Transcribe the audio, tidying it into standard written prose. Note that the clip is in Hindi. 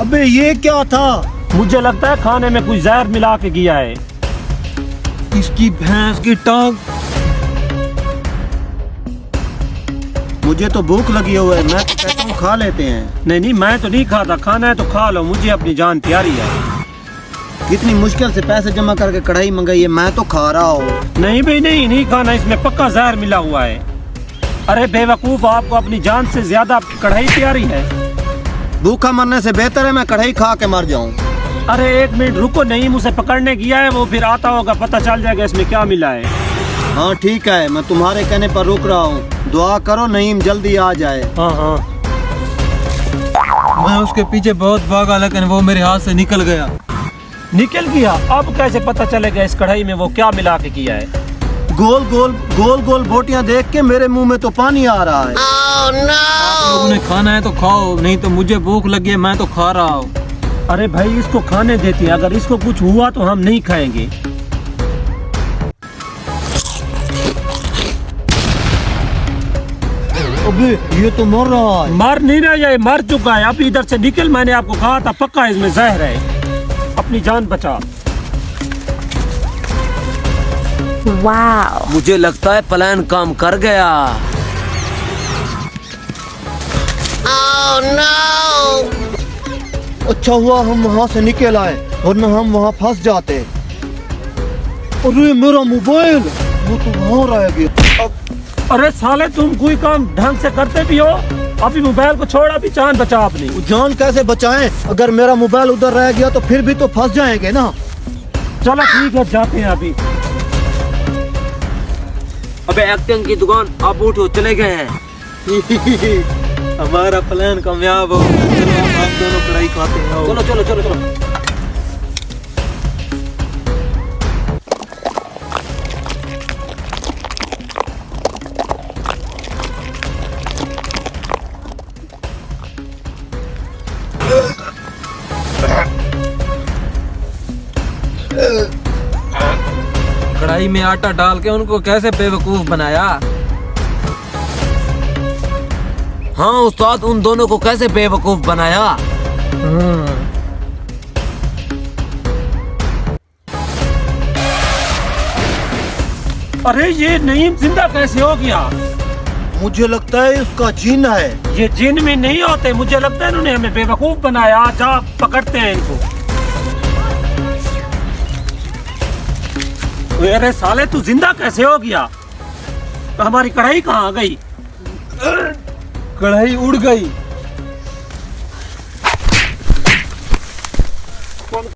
अबे ये क्या था? मुझे लगता है खाने में कुछ जहर मिला के किया है। इसकी भैंस की टांग। मुझे तो भूख लगी हुई है, मैं तो कहता हूँ खा लेते हैं। नहीं नहीं, मैं तो नहीं खाता, खाना है तो खा लो, मुझे अपनी जान प्यारी है। कितनी मुश्किल से पैसे जमा करके कढ़ाई मंगाई है, मैं तो खा रहा हूँ। नहीं भाई नहीं खाना, इसमें पक्का जहर मिला हुआ है। अरे बेवकूफ, आपको अपनी जान से ज्यादा कढ़ाई प्यारी है। भूखा मरने से बेहतर है मैं कढ़ाई खा के मर जाऊं। अरे एक मिनट रुको, नहीं मुझे पकड़ने गया है वो, फिर आता होगा पता चल जाएगा इसमें क्या मिला है। हाँ ठीक है, मैं तुम्हारे कहने पर रुक रहा हूँ। दुआ करो नईम जल्दी आ जाए। हाँ हाँ। मैं उसके पीछे बहुत भागा, लेकिन वो मेरे हाथ से निकल गया। निकल गया? अब कैसे पता चलेगा इस कढ़ाई में वो क्या मिला के किया है? गोल गोल बोटियां देख के मेरे मुंह में तो पानी आ रहा है। आप लोगों ने खाना है तो खाओ, नहीं तो मुझे भूख लगी है, मैं तो खा रहा हूँ। अरे भाई इसको खाने देते हैं, अगर इसको कुछ हुआ तो हम नहीं खाएंगे। अबे ये तो मर रहा है। मर नहीं रहा, ये मर चुका है। अब इधर से निकल, मैंने आपको कहा था पक्का इसमें जहर है, अपनी जान बचा। वाओ, मुझे लगता है प्लान काम कर गया। अच्छा हुआ हम वहाँ से निकल आए, वरना हम वहाँ फंस जाते। अरे मेरा मोबाइल, वो तो वहाँ रह गया। अरे साले तुम कोई काम ढंग से करते भी हो? अभी मोबाइल को छोड़, अभी जान बचा अपनी। जान कैसे बचाएं? अगर मेरा मोबाइल उधर रह गया तो फिर भी तो फंस जाएंगे ना। चलो ठीक है, जाते हैं अभी। अबे एक्टिंग की दुकान, आप उठो, चले गए हैं। हमारा प्लान कामयाब हो गया। चलो हम दोनों कढ़ाई खाते हैं। चलो चलो चलो चलो। कढ़ाई में आटा डाल के उनको कैसे बेवकूफ बनाया। हाँ उस्ताद, उन दोनों को कैसे बेवकूफ बनाया। अरे ये नईम जिंदा कैसे हो गया? मुझे लगता है उसका जिन है। ये जिन में नहीं होते, मुझे लगता है इन्होंने हमें बेवकूफ बनाया। जा पकड़ते हैं इनको। अरे साले तू जिंदा कैसे हो गया? हमारी कढ़ाई कहाँ गई? कढ़ाई उड़ गई।